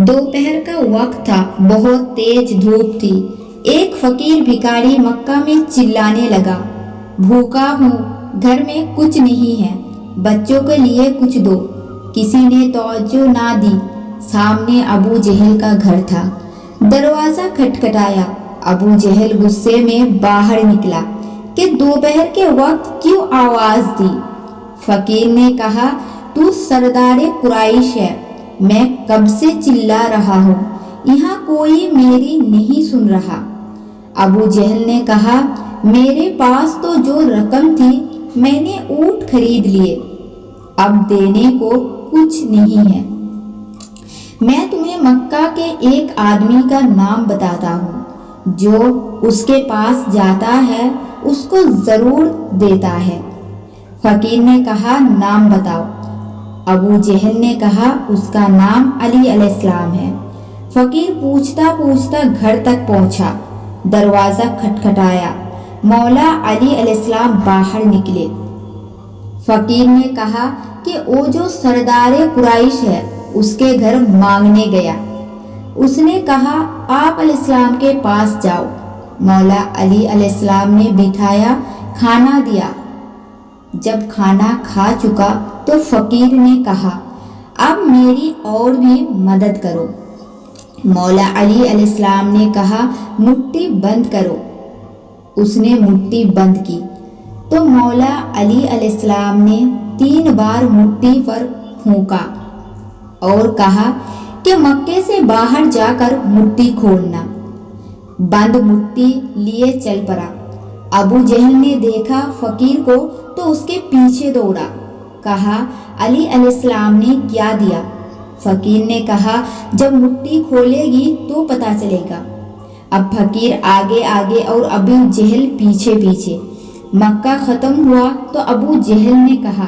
दोपहर का वक्त था, बहुत तेज धूप थी। एक फकीर भिखारी मक्का में चिल्लाने लगा, भूखा हूँ, घर में कुछ नहीं है, बच्चों के लिए कुछ दो। किसी ने तवज्जो ना दी। सामने अबू जहल का घर था। दरवाजा खटखटाया। अबू जहल गुस्से में बाहर निकला कि दोपहर के वक्त क्यों आवाज दी। फकीर ने कहा, तू सरदारे कुरैश है, मैं कब से चिल्ला रहा हूँ, यहाँ कोई मेरी नहीं सुन रहा। अबू जहल ने कहा, मेरे पास तो जो रकम थी मैंने ऊंट खरीद लिए, अब देने को कुछ नहीं है। मैं तुम्हें मक्का के एक आदमी का नाम बताता हूँ, जो उसके पास जाता है उसको जरूर देता है। फकीर ने कहा, नाम बताओ। अबू जहल ने कहा, उसका नाम अली अलैहिस्सलाम है। फकीर पूछता पूछता घर तक पहुंचा। दरवाजा खटखटाया। मौला अली अलैहिस्सलाम बाहर निकले। फकीर ने कहा कि वो जो सरदारे कुरैश है उसके घर मांगने गया। उसने कहा, आप अलैहिस्सलाम के पास जाओ। मौला अली अलैहिस्सलाम ने बिठाया, खाना दिया। जब खाना खा चुका तो फकीर ने कहा, अब मेरी और भी मदद करो। मौला अली अलैहिस्सलाम ने कहा, मुट्ठी बंद करो। उसने मुट्ठी बंद की तो मौला अली अलैहिस्सलाम ने 3 बार मुट्ठी पर फूंका और कहा कि मक्के से बाहर जाकर मुट्ठी खोलना। बंद मुट्ठी लिए चल पड़ा। अबू जहल ने देखा फकीर को तो उसके पीछे दौड़ा। कहा, अली अलैहिस्सलाम ने क्या दिया? फकीर ने कहा, जब मुट्ठी खोलेगी तो पता चलेगा। अब फकीर आगे आगे और अबू जहल पीछे पीछे। मक्का खत्म हुआ तो अबू जहल ने कहा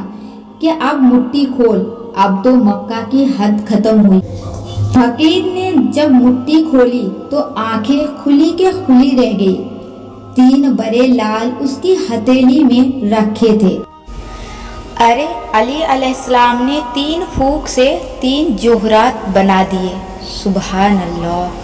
कि अब मुट्ठी खोल, अब तो मक्का की हद खत्म हुई। फकीर ने जब मुट्ठी खोली तो आंखें खुली के खुली रह गई। 3 बड़े लाल उसकी हथेली में रखे थे। अरे, अली अलैहिस्सलाम ने 3 फूंक से 3 जोहरात बना दिए। सुभान अल्लाह।